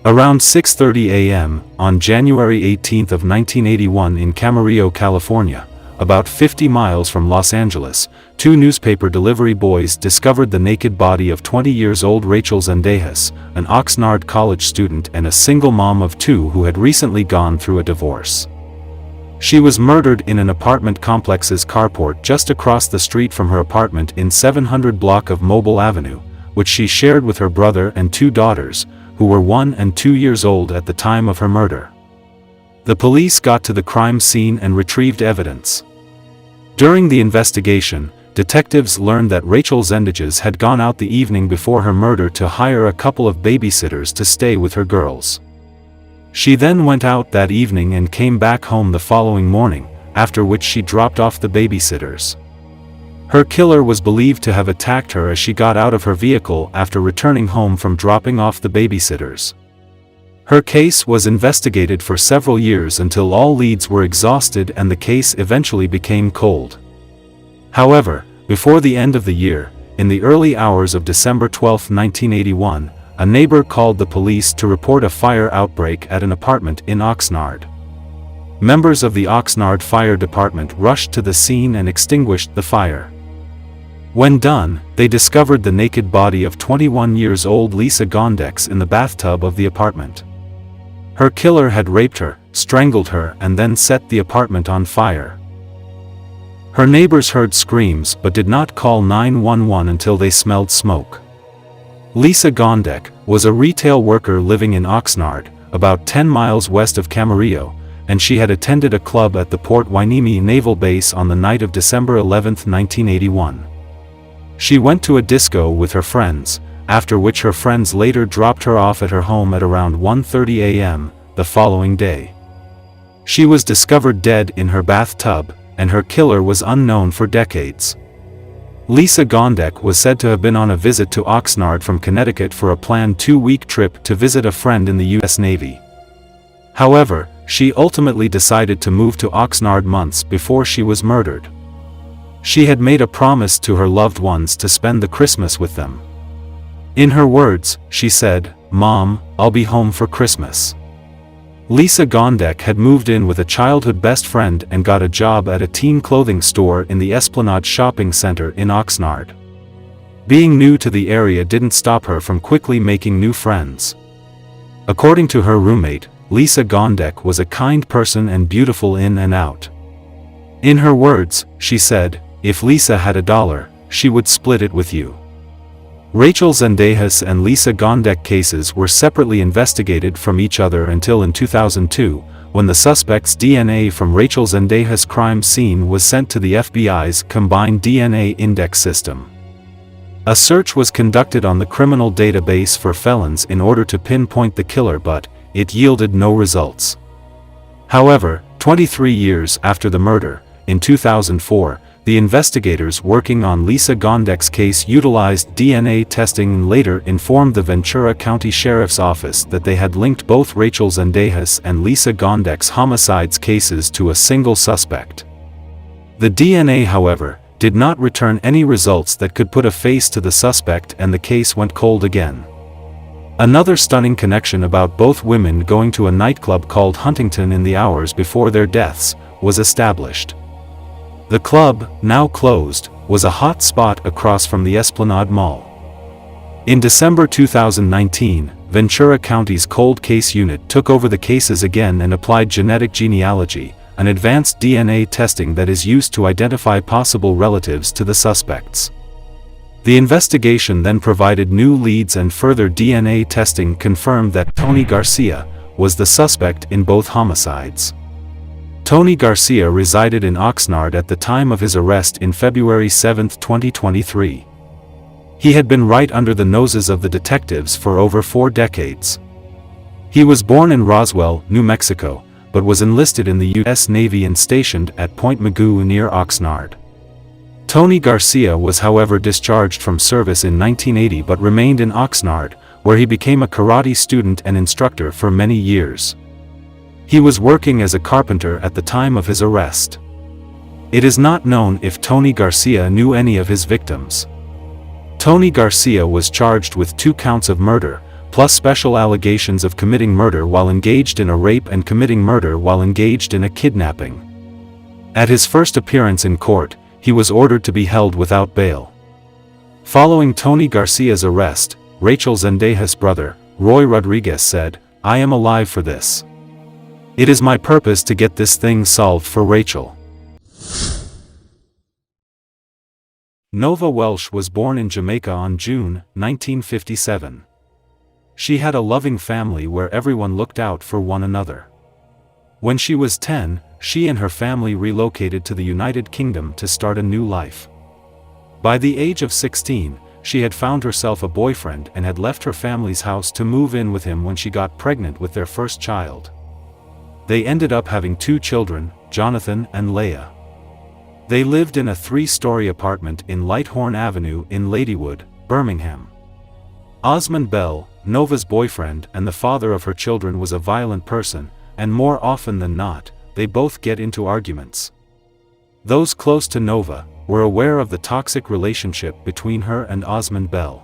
Around 6:30 a.m. on January 18 of 1981 in Camarillo, California, about 50 miles from Los Angeles, two newspaper delivery boys discovered the naked body of 20-year-old Rachel Zendejas, an Oxnard college student and a single mom of two who had recently gone through a divorce. She was murdered in an apartment complex's carport just across the street from her apartment in 700 block of Mobile Avenue, which she shared with her brother and two daughters, who were 1 and 2 years old at the time of her murder. The police got to the crime scene and retrieved evidence. During the investigation, detectives learned that Rachel Zendejas had gone out the evening before her murder to hire a couple of babysitters to stay with her girls. She then went out that evening and came back home the following morning, after which she dropped off the babysitters. Her killer was believed to have attacked her as she got out of her vehicle after returning home from dropping off the babysitters. Her case was investigated for several years until all leads were exhausted and the case eventually became cold. However, before the end of the year, in the early hours of December 12, 1981, a neighbor called the police to report a fire outbreak at an apartment in Oxnard. Members of the Oxnard Fire Department rushed to the scene and extinguished the fire. When done, they discovered the naked body of 21-year-old Lisa Gondex in the bathtub of the apartment. Her killer had raped her, strangled her, and then set the apartment on fire. Her neighbors heard screams but did not call 911 until they smelled smoke. Lisa Gondex was a retail worker living in Oxnard, about 10 miles west of Camarillo, and she had attended a club at the Port Hueneme Naval Base on the night of December 11, 1981. She went to a disco with her friends, after which her friends later dropped her off at her home at around 1:30 a.m. the following day. She was discovered dead in her bathtub, and her killer was unknown for decades. Lisa Gondex was said to have been on a visit to Oxnard from Connecticut for a planned 2-week trip to visit a friend in the U.S. Navy. However, she ultimately decided to move to Oxnard months before she was murdered. She had made a promise to her loved ones to spend the Christmas with them. In her words, she said, "Mom, I'll be home for Christmas." Lisa Gondex had moved in with a childhood best friend and got a job at a teen clothing store in the Esplanade Shopping Center in Oxnard. Being new to the area didn't stop her from quickly making new friends. According to her roommate, Lisa Gondex was a kind person and beautiful in and out. In her words, she said, "If Lisa had $1, she would split it with you." Rachel Zendejas and Lisa Gondex cases were separately investigated from each other until in 2002, when the suspect's DNA from Rachel Zendejas' crime scene was sent to the FBI's Combined DNA Index system. A search was conducted on the criminal database for felons in order to pinpoint the killer, but it yielded no results. However, 23 years after the murder, in 2004, the investigators working on Lisa Gondex's case utilized DNA testing and later informed the Ventura County Sheriff's Office that they had linked both Rachel Zendejas and Lisa Gondex's homicides cases to a single suspect. The DNA, however, did not return any results that could put a face to the suspect, and the case went cold again. Another stunning connection about both women going to a nightclub called Huntington in the hours before their deaths was established. The club, now closed, was a hot spot across from the Esplanade Mall. In December 2019, Ventura County's Cold Case Unit took over the cases again and applied genetic genealogy, an advanced DNA testing that is used to identify possible relatives to the suspects. The investigation then provided new leads, and further DNA testing confirmed that Tony Garcia was the suspect in both homicides. Tony Garcia resided in Oxnard at the time of his arrest in February 7, 2023. He had been right under the noses of the detectives for over 4 decades. He was born in Roswell, New Mexico, but was enlisted in the U.S. Navy and stationed at Point Mugu near Oxnard. Tony Garcia was, however, discharged from service in 1980 but remained in Oxnard, where he became a karate student and instructor for many years. He was working as a carpenter at the time of his arrest. It is not known if Tony Garcia knew any of his victims. Tony Garcia was charged with 2 counts of murder, plus special allegations of committing murder while engaged in a rape and committing murder while engaged in a kidnapping. At his first appearance in court, he was ordered to be held without bail. Following Tony Garcia's arrest, Rachel Zendejas' brother, Roy Rodriguez said, "I am alive for this. It is my purpose to get this thing solved for Rachel." Nova Welsh was born in Jamaica on June 1957. She had a loving family where everyone looked out for one another. When she was 10, she and her family relocated to the United Kingdom to start a new life. By the age of 16, she had found herself a boyfriend and had left her family's house to move in with him when she got pregnant with their first child. They ended up having 2 children, Jonathan and Leia. They lived in a 3-story apartment in Lighthorn Avenue in Ladywood, Birmingham. Osmond Bell, Nova's boyfriend and the father of her children, was a violent person, and more often than not, they both get into arguments. Those close to Nova were aware of the toxic relationship between her and Osmond Bell.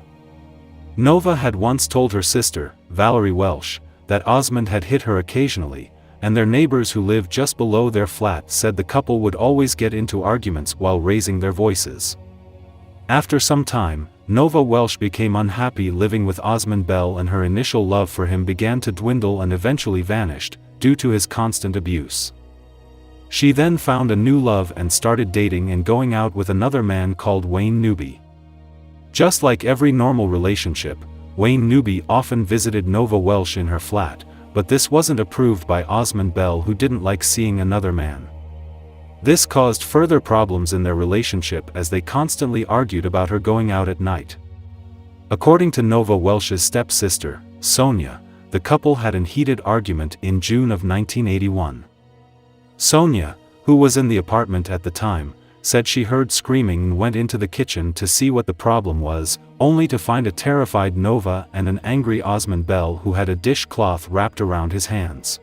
Nova had once told her sister, Valerie Welsh, that Osmond had hit her occasionally, and their neighbors who lived just below their flat said the couple would always get into arguments while raising their voices. After some time, Nova Welsh became unhappy living with Osmond Bell, and her initial love for him began to dwindle and eventually vanished, due to his constant abuse. She then found a new love and started dating and going out with another man called Wayne Newby. Just like every normal relationship, Wayne Newby often visited Nova Welsh in her flat, but this wasn't approved by Osmond Bell, who didn't like seeing another man. This caused further problems in their relationship as they constantly argued about her going out at night. According to Nova Welsh's stepsister, Sonia, the couple had an heated argument in June of 1981. Sonia, who was in the apartment at the time, said she heard screaming and went into the kitchen to see what the problem was, only to find a terrified Nova and an angry Osmond Bell who had a dishcloth wrapped around his hands.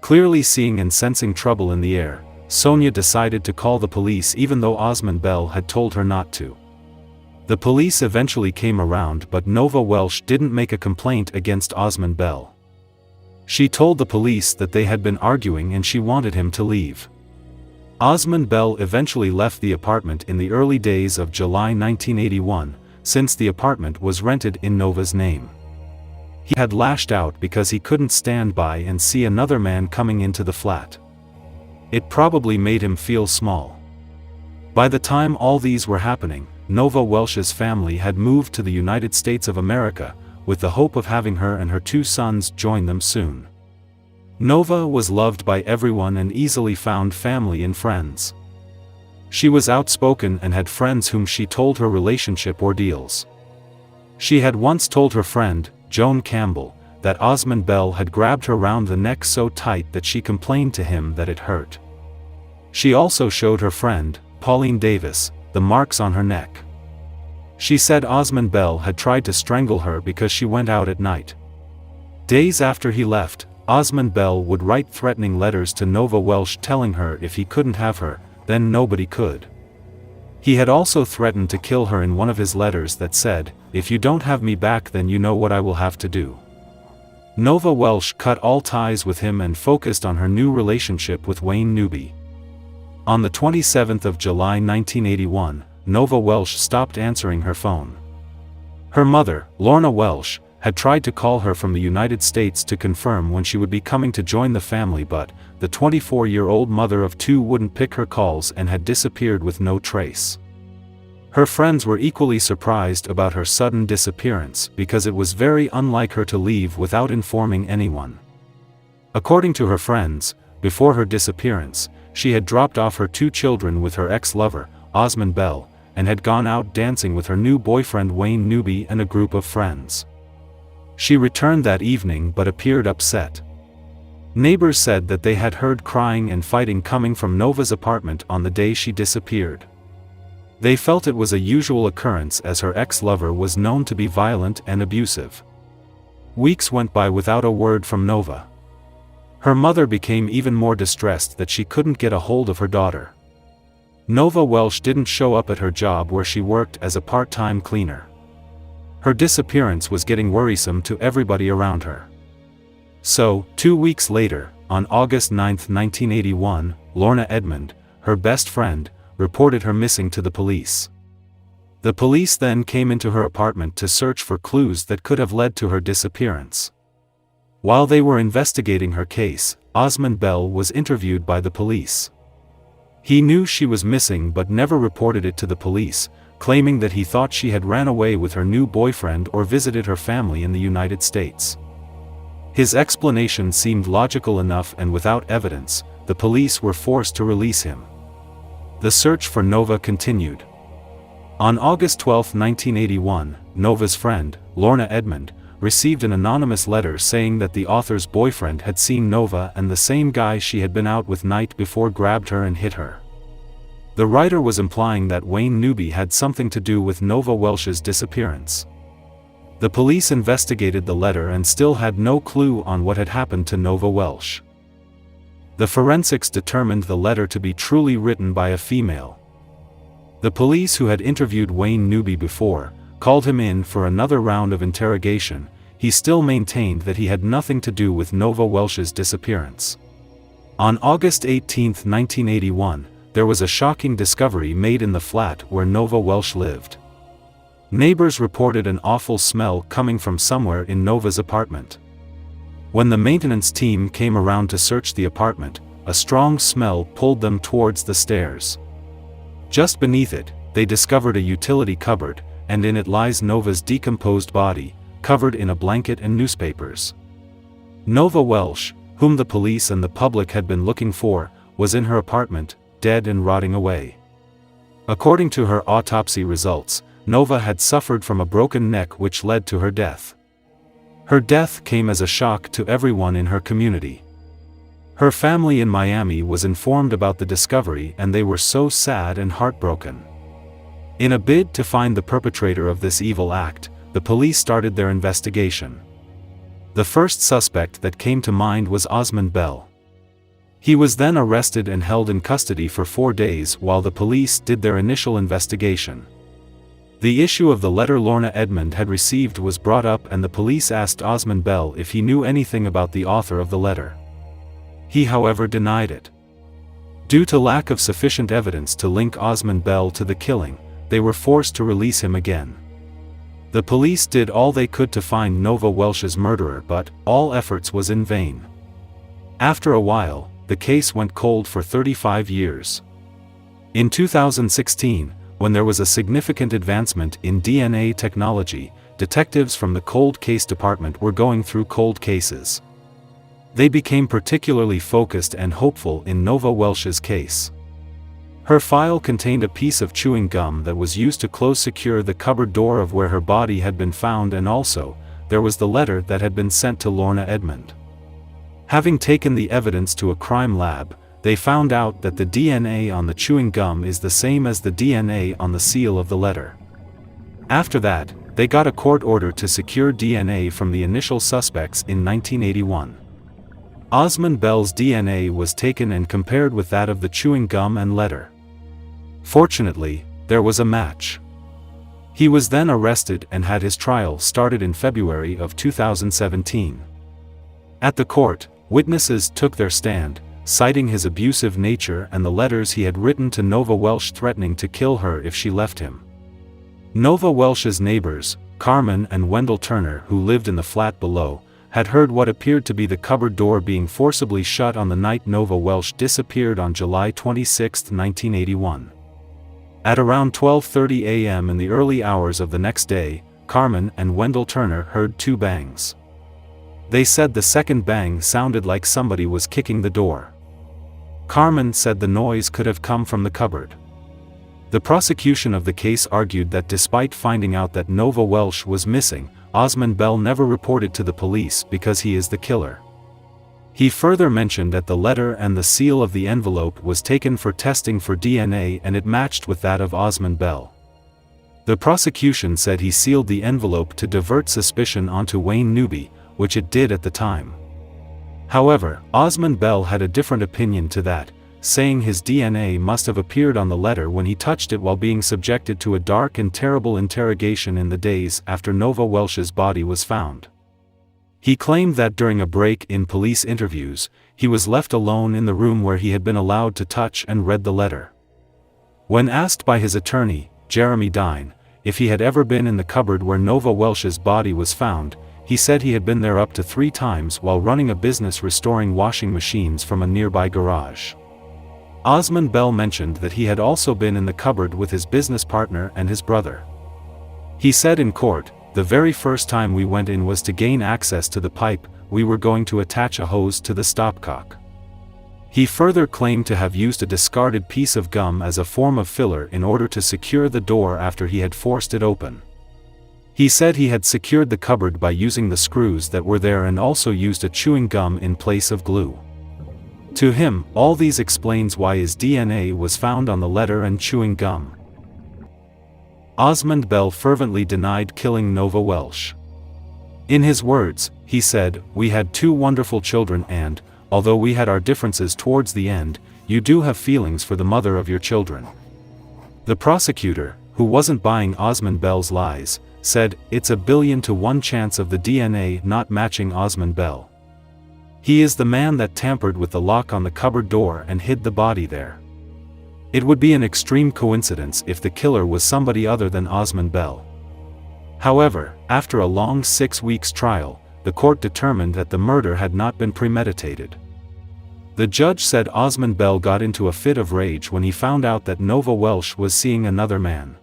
Clearly seeing and sensing trouble in the air, Sonia decided to call the police even though Osmond Bell had told her not to. The police eventually came around, but Nova Welsh didn't make a complaint against Osmond Bell. She told the police that they had been arguing and she wanted him to leave. Osmond Bell eventually left the apartment in the early days of July 1981, since the apartment was rented in Nova's name. He had lashed out because he couldn't stand by and see another man coming into the flat. It probably made him feel small. By the time all these were happening, Nova Welsh's family had moved to the United States of America, with the hope of having her and her 2 sons join them soon. Nova was loved by everyone and easily found family and friends. She was outspoken and had friends whom she told her relationship ordeals. She had once told her friend, Joan Campbell, that Osmond Bell had grabbed her round the neck so tight that she complained to him that it hurt. She also showed her friend, Pauline Davis, the marks on her neck. She said Osmond Bell had tried to strangle her because she went out at night. Days after he left, Osmond Bell would write threatening letters to Nova Welsh telling her if he couldn't have her, then nobody could. He had also threatened to kill her in one of his letters that said, "If you don't have me back, then you know what I will have to do." Nova Welsh cut all ties with him and focused on her new relationship with Wayne Newby. On the 27th of July 1981, Nova Welsh stopped answering her phone. Her mother, Lorna Welsh, had tried to call her from the United States to confirm when she would be coming to join the family, but the 24-year-old mother of 2 wouldn't pick her calls and had disappeared with no trace. Her friends were equally surprised about her sudden disappearance because it was very unlike her to leave without informing anyone. According to her friends, before her disappearance, she had dropped off her 2 children with her ex-lover, Osmond Bell, and had gone out dancing with her new boyfriend Wayne Newby and a group of friends. She returned that evening but appeared upset. Neighbors said that they had heard crying and fighting coming from Nova's apartment on the day she disappeared. They felt it was a usual occurrence as her ex-lover was known to be violent and abusive. Weeks went by without a word from Nova. Her mother became even more distressed that she couldn't get a hold of her daughter. Nova Welsh didn't show up at her job where she worked as a part-time cleaner. Her disappearance was getting worrisome to everybody around her. So, 2 weeks later, on August 9, 1981, Lorna Edmond, her best friend, reported her missing to the police. The police then came into her apartment to search for clues that could have led to her disappearance. While they were investigating her case, Osmond Bell was interviewed by the police. He knew she was missing but never reported it to the police, claiming that he thought she had ran away with her new boyfriend or visited her family in the United States. His explanation seemed logical enough, and without evidence, the police were forced to release him. The search for Nova continued. On August 12, 1981, Nova's friend, Lorna Edmond, received an anonymous letter saying that the author's boyfriend had seen Nova and the same guy she had been out with night before grabbed her and hit her. The writer was implying that Wayne Newby had something to do with Nova Welsh's disappearance. The police investigated the letter and still had no clue on what had happened to Nova Welsh. The forensics determined the letter to be truly written by a female. The police, who had interviewed Wayne Newby before, called him in for another round of interrogation. He still maintained that he had nothing to do with Nova Welsh's disappearance. On August 18, 1981, there was a shocking discovery made in the flat where Nova Welsh lived. Neighbors reported an awful smell coming from somewhere in Nova's apartment. When the maintenance team came around to search the apartment, a strong smell pulled them towards the stairs. Just beneath it, they discovered a utility cupboard, and in it lies Nova's decomposed body, covered in a blanket and newspapers. Nova Welsh, whom the police and the public had been looking for, was in her apartment, dead and rotting away. According to her autopsy results, Nova had suffered from a broken neck which led to her death. Her death came as a shock to everyone in her community. Her family in Miami was informed about the discovery, and they were so sad and heartbroken. In a bid to find the perpetrator of this evil act, the police started their investigation. The first suspect that came to mind was Osmond Bell. He was then arrested and held in custody for 4 days while the police did their initial investigation. The issue of the letter Lorna Edmond had received was brought up, and the police asked Osmond Bell if he knew anything about the author of the letter. He, however, denied it. Due to lack of sufficient evidence to link Osmond Bell to the killing, they were forced to release him again. The police did all they could to find Nova Welsh's murderer, but all efforts was in vain. After a while, the case went cold for 35 years. In 2016, when there was a significant advancement in DNA technology, detectives from the Cold Case Department were going through cold cases. They became particularly focused and hopeful in Nova Welsh's case. Her file contained a piece of chewing gum that was used to close secure the cupboard door of where her body had been found, and also, there was the letter that had been sent to Lorna Edmond. Having taken the evidence to a crime lab, they found out that the DNA on the chewing gum is the same as the DNA on the seal of the letter. After that, they got a court order to secure DNA from the initial suspects in 1981. Osmond Bell's DNA was taken and compared with that of the chewing gum and letter. Fortunately, there was a match. He was then arrested and had his trial started in February of 2017. At the court, witnesses took their stand, citing his abusive nature and the letters he had written to Nova Welsh threatening to kill her if she left him. Nova Welsh's neighbors, Carmen and Wendell Turner, who lived in the flat below, had heard what appeared to be the cupboard door being forcibly shut on the night Nova Welsh disappeared on July 26, 1981. At around 12:30 a.m. in the early hours of the next day, Carmen and Wendell Turner heard 2 bangs. They said the second bang sounded like somebody was kicking the door. Carmen said the noise could have come from the cupboard. The prosecution of the case argued that despite finding out that Nova Welsh was missing, Osmond Bell never reported to the police because he is the killer. He further mentioned that the letter and the seal of the envelope was taken for testing for DNA and it matched with that of Osmond Bell. The prosecution said he sealed the envelope to divert suspicion onto Wayne Newby, which it did at the time. However, Osmond Bell had a different opinion to that, saying his DNA must have appeared on the letter when he touched it while being subjected to a dark and terrible interrogation in the days after Nova Welsh's body was found. He claimed that during a break in police interviews, he was left alone in the room where he had been allowed to touch and read the letter. When asked by his attorney, Jeremy Dine, if he had ever been in the cupboard where Nova Welsh's body was found, he said he had been there up to 3 times while running a business restoring washing machines from a nearby garage. Osmond Bell mentioned that he had also been in the cupboard with his business partner and his brother. He said in court, "The very first time we went in was to gain access to the pipe, we were going to attach a hose to the stopcock." He further claimed to have used a discarded piece of gum as a form of filler in order to secure the door after he had forced it open. He said he had secured the cupboard by using the screws that were there and also used a chewing gum in place of glue. To him, all these explains why his DNA was found on the letter and chewing gum. Osmond Bell fervently denied killing Nova Welsh. In his words, he said, "We had 2 wonderful children and, although we had our differences towards the end, you do have feelings for the mother of your children." The prosecutor, who wasn't buying Osmond Bell's lies, said, "It's a 1,000,000,000 to 1 chance of the DNA not matching Osmond Bell. He is the man that tampered with the lock on the cupboard door and hid the body there. It would be an extreme coincidence if the killer was somebody other than Osmond Bell." However, after a long 6 weeks trial, the court determined that the murder had not been premeditated. The judge said Osmond Bell got into a fit of rage when he found out that Nova Welsh was seeing another man.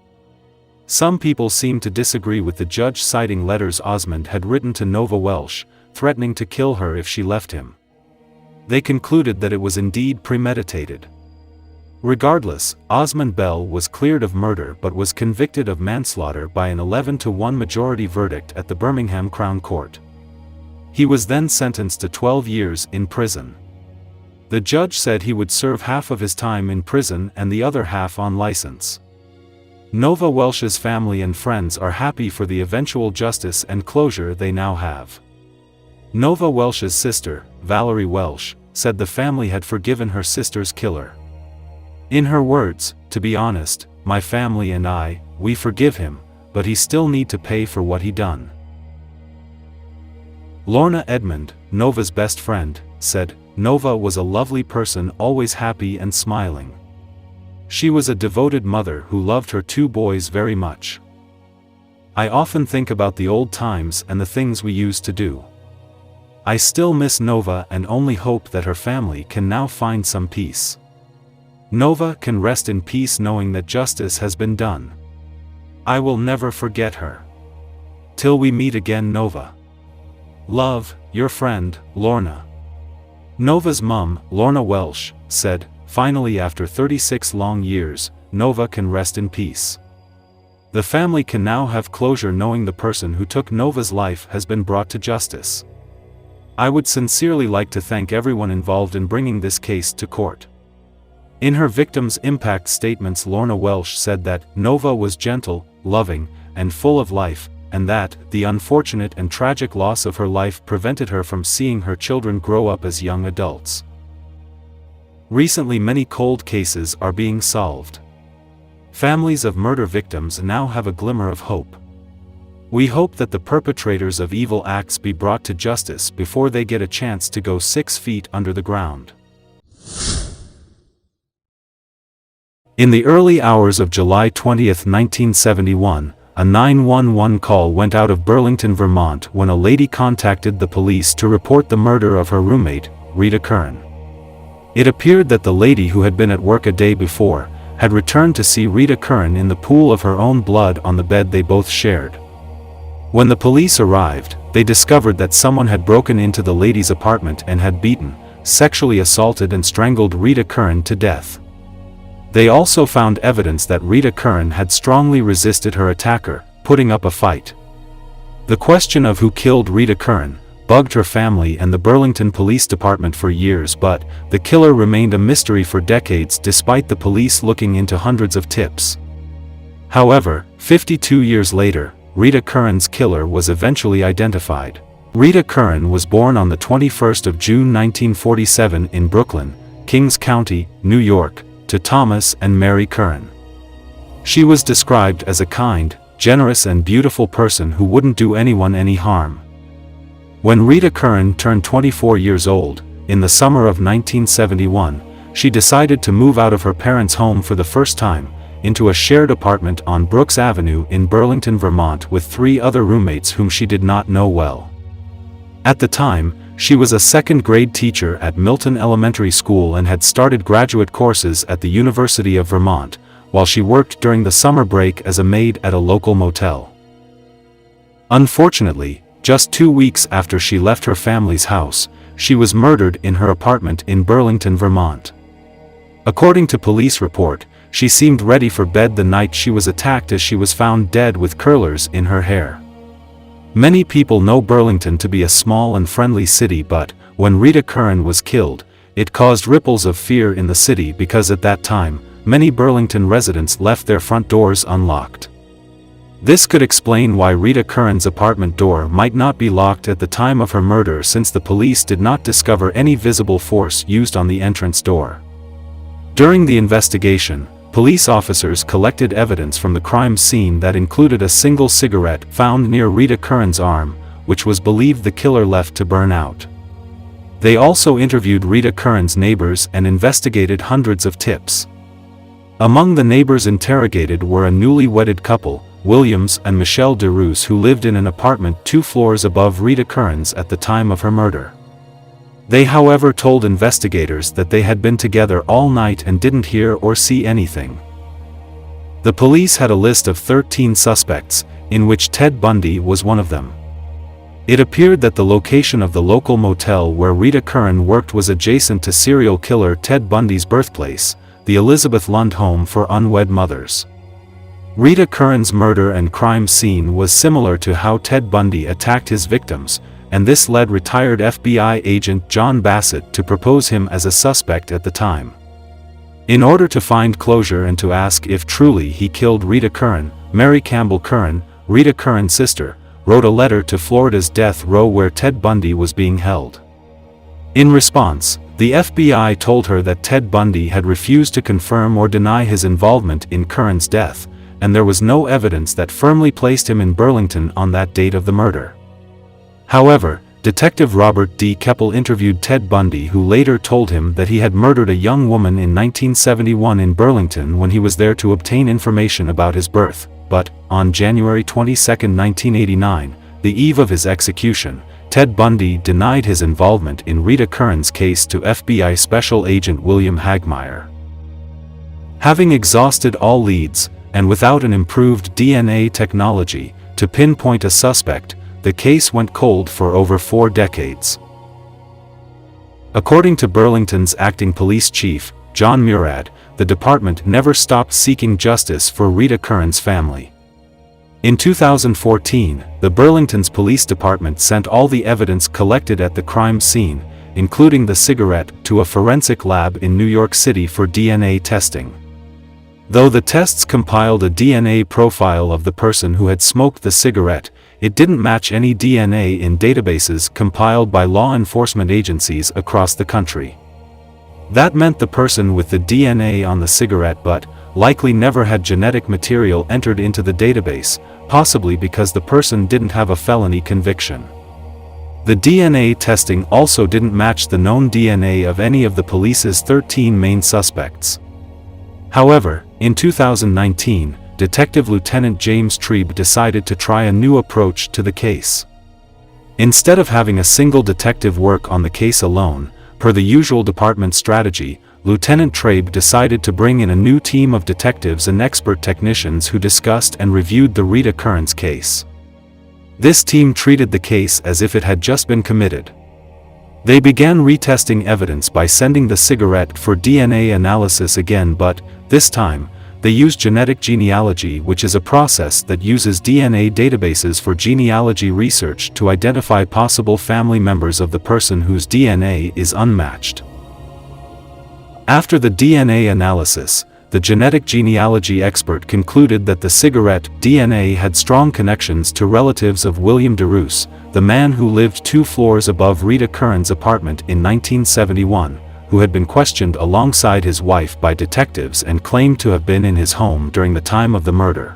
Some people seemed to disagree with the judge, citing letters Osmond had written to Nova Welsh, threatening to kill her if she left him. They concluded that it was indeed premeditated. Regardless, Osmond Bell was cleared of murder but was convicted of manslaughter by an 11-to-1 majority verdict at the Birmingham Crown Court. He was then sentenced to 12 years in prison. The judge said he would serve half of his time in prison and the other half on license. Nova Welsh's family and friends are happy for the eventual justice and closure they now have. Nova Welsh's sister, Valerie Welsh, said the family had forgiven her sister's killer. In her words, "To be honest, my family and I, we forgive him, but he still need to pay for what he done." Lorna Edmond, Nova's best friend, said, "Nova was a lovely person, always happy and smiling. She was a devoted mother who loved her 2 boys very much. I often think about the old times and the things we used to do. I still miss Nova and only hope that her family can now find some peace. Nova can rest in peace knowing that justice has been done. I will never forget her. Till we meet again, Nova. Love, your friend, Lorna." Nova's mum, Lorna Welsh, said, "Finally, after 36 long years, Nova can rest in peace. The family can now have closure knowing the person who took Nova's life has been brought to justice. I would sincerely like to thank everyone involved in bringing this case to court." In her victim's impact statements, Lorna Welsh said that Nova was gentle, loving, and full of life, and that the unfortunate and tragic loss of her life prevented her from seeing her children grow up as young adults. Recently, many cold cases are being solved. Families of murder victims now have a glimmer of hope. We hope that the perpetrators of evil acts be brought to justice before they get a chance to go 6 feet under the ground. In the early hours of July 20, 1971, a 911 call went out of Burlington, Vermont when a lady contacted the police to report the murder of her roommate, Rita Curran. It appeared that the lady, who had been at work a day before, had returned to see Rita Curran in the pool of her own blood on the bed they both shared. When the police arrived, they discovered that someone had broken into the lady's apartment and had beaten, sexually assaulted and strangled Rita Curran to death. They also found evidence that Rita Curran had strongly resisted her attacker, putting up a fight. The question of who killed Rita Curran bugged her family and the Burlington Police Department for years, but the killer remained a mystery for decades despite the police looking into hundreds of tips. However, 52 years later, Rita Curran's killer was eventually identified. Rita Curran was born on the 21st of June 1947 in Brooklyn, Kings County, New York, to Thomas and Mary Curran. She was described as a kind, generous and beautiful person who wouldn't do anyone any harm. When Rita Curran turned 24 years old, in the summer of 1971, she decided to move out of her parents' home for the first time, into a shared apartment on Brooks Avenue in Burlington, Vermont with 3 other roommates whom she did not know well. At the time, she was a second-grade teacher at Milton Elementary School and had started graduate courses at the University of Vermont, while she worked during the summer break as a maid at a local motel. Unfortunately, just 2 weeks after she left her family's house, she was murdered in her apartment in Burlington, Vermont. According to police report, she seemed ready for bed the night she was attacked as she was found dead with curlers in her hair. Many people know Burlington to be a small and friendly city, but when Rita Curran was killed, it caused ripples of fear in the city because at that time, many Burlington residents left their front doors unlocked. This could explain why Rita Curran's apartment door might not be locked at the time of her murder, since the police did not discover any visible force used on the entrance door. During the investigation, police officers collected evidence from the crime scene that included a single cigarette found near Rita Curran's arm, which was believed the killer left to burn out. They also interviewed Rita Curran's neighbors and investigated hundreds of tips. Among the neighbors interrogated were a newly wedded couple, Williams and Michelle DeRoos, who lived in an apartment 2 floors above Rita Curran's at the time of her murder. They, however, told investigators that they had been together all night and didn't hear or see anything. The police had a list of 13 suspects, in which Ted Bundy was one of them. It appeared that the location of the local motel where Rita Curran worked was adjacent to serial killer Ted Bundy's birthplace, the Elizabeth Lund Home for Unwed Mothers. Rita Curran's murder and crime scene was similar to how Ted Bundy attacked his victims, and this led retired FBI agent John Bassett to propose him as a suspect at the time. In order to find closure and to ask if truly he killed Rita Curran, Mary Campbell Curran, Rita Curran's sister, wrote a letter to Florida's death row where Ted Bundy was being held. In response, the FBI told her that Ted Bundy had refused to confirm or deny his involvement in Curran's death, and there was no evidence that firmly placed him in Burlington on that date of the murder. However, Detective Robert D. Keppel interviewed Ted Bundy, who later told him that he had murdered a young woman in 1971 in Burlington when he was there to obtain information about his birth, but, on January 22, 1989, the eve of his execution, Ted Bundy denied his involvement in Rita Curran's case to FBI Special Agent William Hagmeyer. Having exhausted all leads, and without an improved DNA technology to pinpoint a suspect, the case went cold for over 4 decades. According to Burlington's acting police chief, John Murad, the department never stopped seeking justice for Rita Curran's family. In 2014, the Burlington's police department sent all the evidence collected at the crime scene, including the cigarette, to a forensic lab in New York City for DNA testing. Though the tests compiled a DNA profile of the person who had smoked the cigarette, it didn't match any DNA in databases compiled by law enforcement agencies across the country. That meant the person with the DNA on the cigarette but likely never had genetic material entered into the database, possibly because the person didn't have a felony conviction. The DNA testing also didn't match the known DNA of any of the police's 13 main suspects. However, in 2019, Detective Lieutenant James Trieb decided to try a new approach to the case. Instead of having a single detective work on the case alone, per the usual department strategy, Lieutenant Trieb decided to bring in a new team of detectives and expert technicians who discussed and reviewed the Rita Curran's case. This team treated the case as if it had just been committed. They began retesting evidence by sending the cigarette for DNA analysis again, but, this time, they used genetic genealogy, which is a process that uses DNA databases for genealogy research to identify possible family members of the person whose DNA is unmatched. After the DNA analysis, the genetic genealogy expert concluded that the cigarette DNA had strong connections to relatives of William DeRoos, the man who lived 2 floors above Rita Curran's apartment in 1971, who had been questioned alongside his wife by detectives and claimed to have been in his home during the time of the murder.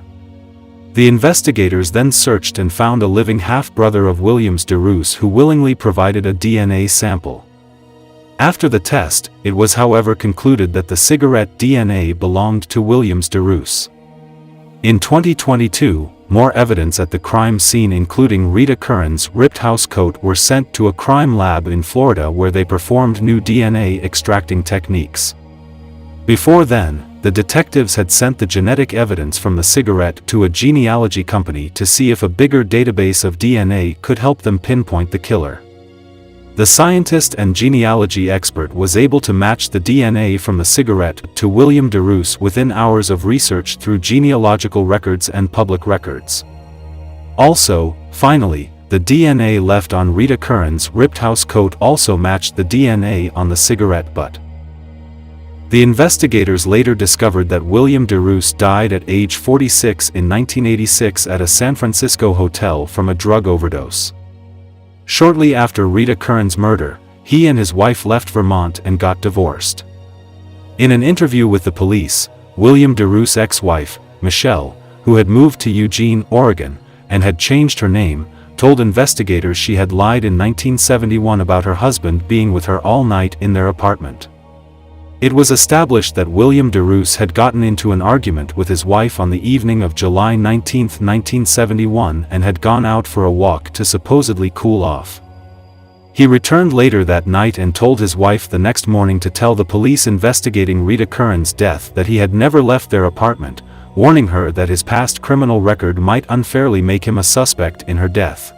The investigators then searched and found a living half-brother of Williams DeRoos who willingly provided a DNA sample. After the test, it was however concluded that the cigarette DNA belonged to Williams DeRoos. In 2022, more evidence at the crime scene including Rita Curran's ripped housecoat were sent to a crime lab in Florida where they performed new DNA extracting techniques. Before then, the detectives had sent the genetic evidence from the cigarette to a genealogy company to see if a bigger database of DNA could help them pinpoint the killer. The scientist and genealogy expert was able to match the DNA from the cigarette to William DeRoos within hours of research through genealogical records and public records. Also, finally, the DNA left on Rita Curran's ripped housecoat also matched the DNA on the cigarette butt. The investigators later discovered that William DeRoos died at age 46 in 1986 at a San Francisco hotel from a drug overdose. Shortly after Rita Curran's murder, he and his wife left Vermont and got divorced. In an interview with the police, William DeRoos' ex-wife, Michelle, who had moved to Eugene, Oregon, and had changed her name, told investigators she had lied in 1971 about her husband being with her all night in their apartment. It was established that William DeRoos had gotten into an argument with his wife on the evening of July 19, 1971 and had gone out for a walk to supposedly cool off. He returned later that night and told his wife the next morning to tell the police investigating Rita Curran's death that he had never left their apartment, warning her that his past criminal record might unfairly make him a suspect in her death.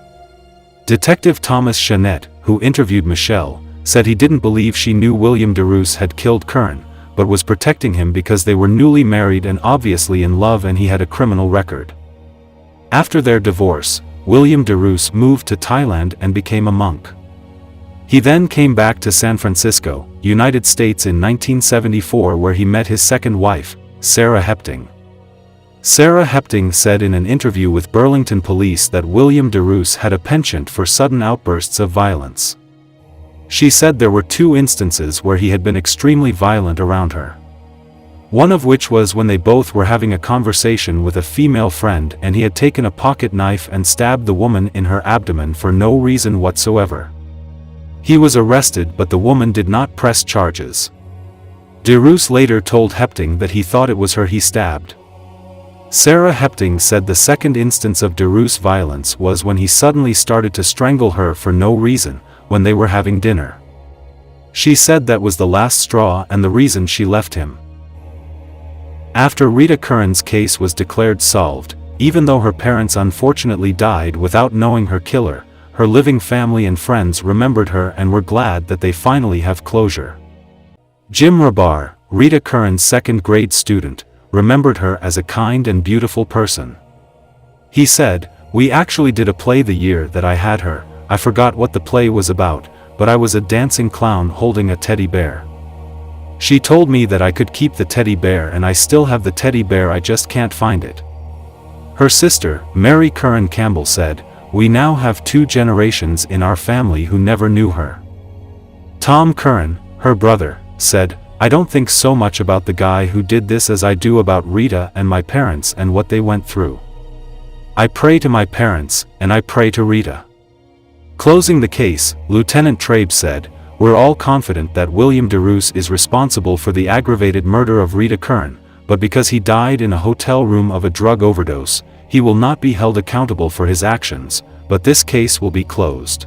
Detective Thomas Chanette, who interviewed Michelle, said he didn't believe she knew William DeRoos had killed Curran, but was protecting him because they were newly married and obviously in love and he had a criminal record. After their divorce, William DeRoos moved to Thailand and became a monk. He then came back to San Francisco, United States in 1974 where he met his second wife, Sarah Hepting. Sarah Hepting said in an interview with Burlington Police that William DeRoos had a penchant for sudden outbursts of violence. She said there were 2 instances where he had been extremely violent around her. One of which was when they both were having a conversation with a female friend and he had taken a pocket knife and stabbed the woman in her abdomen for no reason whatsoever. He was arrested but the woman did not press charges. DeRoos later told Hepting that he thought it was her he stabbed. Sarah Hepting said the second instance of DeRoos' violence was when he suddenly started to strangle her for no reason, when they were having dinner. She said that was the last straw and the reason she left him. After Rita Curran's case was declared solved, even though her parents unfortunately died without knowing her killer, her living family and friends remembered her and were glad that they finally have closure. Jim Rabar, Rita Curran's second-grade student, remembered her as a kind and beautiful person. He said, "We actually did a play the year that I had her. I forgot what the play was about, but I was a dancing clown holding a teddy bear. She told me that I could keep the teddy bear and I still have the teddy bear, I just can't find it." Her sister, Mary Curran Campbell said, "We now have 2 generations in our family who never knew her." Tom Curran, her brother, said, "I don't think so much about the guy who did this as I do about Rita and my parents and what they went through. I pray to my parents, and I pray to Rita." Closing the case, Lieutenant Trabe said, "We're all confident that William DeRoos is responsible for the aggravated murder of Rita Curran, but because he died in a hotel room of a drug overdose, he will not be held accountable for his actions, but this case will be closed."